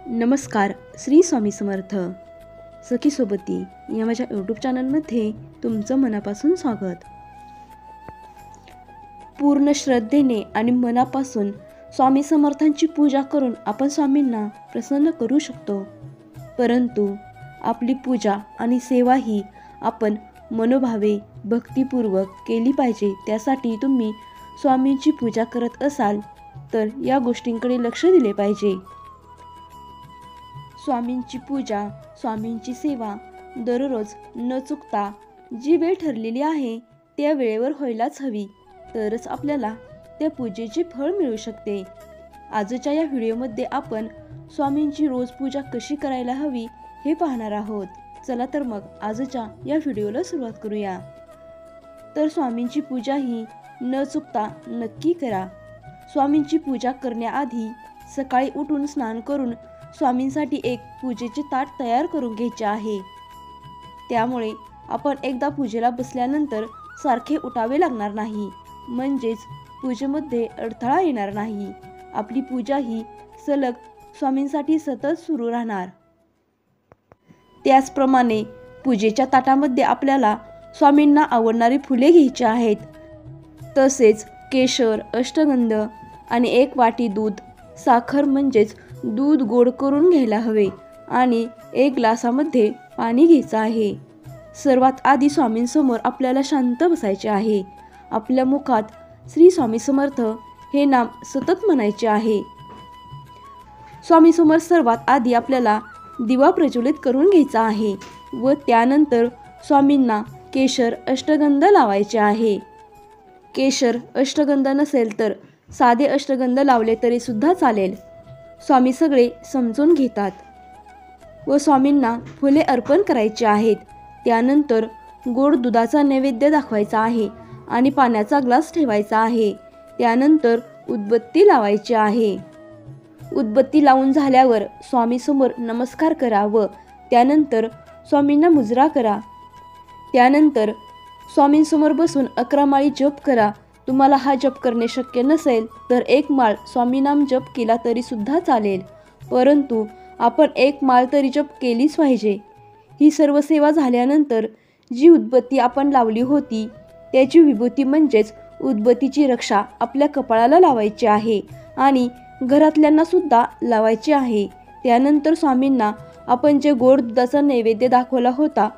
नमस्कार. श्री स्वामी समर्थ. सखी सोबती या माझ्या यूट्यूब चॅनलमध्ये तुमचं मनापासून स्वागत. पूर्ण श्रद्धेने आणि मनापासून स्वामी समर्थांची पूजा करून आपण स्वामींना प्रसन्न करू शकतो. परंतु आपली पूजा आणि सेवा ही आपण मनोभावे भक्तिपूर्वक केली पाहिजे. त्यासाठी तुम्ही स्वामींची पूजा करत असाल तर या गोष्टींकडे लक्ष दिले पाहिजे. स्वामींची पूजा, स्वामींची सेवा दररोज न चुकता जी वेळ ठरलेली आहे त्या वेळेवर व्हायलाच हवी, तरच आपल्याला त्या पूजेचे फळ मिळू शकते. आजच्या या व्हिडिओमध्ये आपण स्वामींची रोज पूजा कशी करायला हवी हे पाहणार आहोत. चला तर मग आजच्या या व्हिडिओला सुरुवात करूया. तर स्वामींची पूजा ही न चुकता नक्की करा. स्वामींची पूजा करण्याआधी सकाळी उठून स्नान करून स्वामींसाठी एक पूजेचे ताट तयार करून घ्यायचे आहे. त्यामुळे आपण एकदा पूजेला बसल्यानंतर सारखे उठावे लागणार नाही, म्हणजेच पूजेमध्ये अडथळा येणार नाही. आपली पूजा ही सलग स्वामींसाठी सतत सुरू राहणार. त्याचप्रमाणे पूजेच्या ताटामध्ये आपल्याला स्वामींना आवडणारी फुले घ्यायची आहेत. तसेच केशर, अष्टगंध आणि 1 वाटी दूध, साखर म्हणजेच दूध गोड करून घ्यायला हवे आणि 1 ग्लासामध्ये पाणी घ्यायचं आहे. सर्वात आधी स्वामींसमोर आपल्याला शांत बसायचे आहे. आपल्या मुखात श्री स्वामी समर्थ हे नाम सतत म्हणायचे आहे. स्वामींसमोर सर्वात आधी आपल्याला दिवा प्रज्वलित करून घ्यायचा आहे व त्यानंतर स्वामींना केशर, अष्टगंध लावायचे आहे. केशर, अष्टगंध नसेल तर साधे अष्टगंध लावले तरी सुद्धा चालेल. स्वामी सगळे समजून घेतात व स्वामींना फुले अर्पण करायची आहेत. त्यानंतर गोड दुधाचा नैवेद्य दाखवायचा आहे आणि पाण्याचा ग्लास ठेवायचा आहे. त्यानंतर उदबत्ती लावायची आहे. उदबत्ती लावून झाल्यावर स्वामीसमोर नमस्कार करा व त्यानंतर स्वामींना मुजरा करा. त्यानंतर स्वामींसमोर बसून 11 माळी जप करा. तुम्हाला हा जप करणे शक्य नसेल तर 1 माळ स्वामीनाम जप केला तरी सुद्धा चालेल, परंतु आपण 1 माळ तरी जप केलीच पाहिजे. ही सर्व सेवा झाल्यानंतर जी उदबत्ती आपण लावली होती त्याची विभूती म्हणजेच उदबत्तीची रक्षा आपल्या कपाळाला लावायची आहे आणि घरातल्यांना सुद्धा लावायची आहे. त्यानंतर स्वामींना आपण जे गोड दुधाचा नैवेद्य दाखवला होता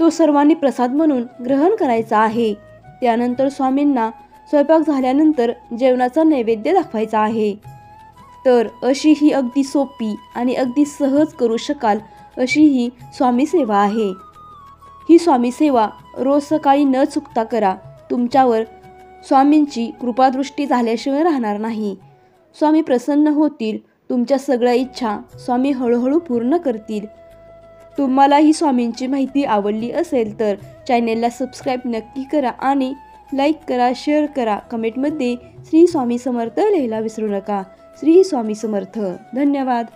तो सर्वांनी प्रसाद म्हणून ग्रहण करायचा आहे. त्यानंतर स्वामींना स्वयंपाक झाल्यानंतर जेवणाचा नैवेद्य दाखवायचा आहे. तर अशी ही अगदी सोपी आणि अगदी सहज करू शकाल अशी ही स्वामी सेवा आहे. ही स्वामी सेवा रोज सकाळी न चुकता करा. तुमच्यावर स्वामींची कृपादृष्टी झाल्याशिवाय राहणार नाही. स्वामी प्रसन्न होतील. तुमच्या सगळ्या इच्छा स्वामी हळूहळू पूर्ण करतील. तुम्हाला ही स्वामींची माहिती आवडली असेल तर चॅनेलला सबस्क्राईब नक्की करा आणि लाईक करा, शेअर करा. कमेंटमध्ये श्री स्वामी समर्थ लिहायला विसरू नका. श्री स्वामी समर्थ. धन्यवाद.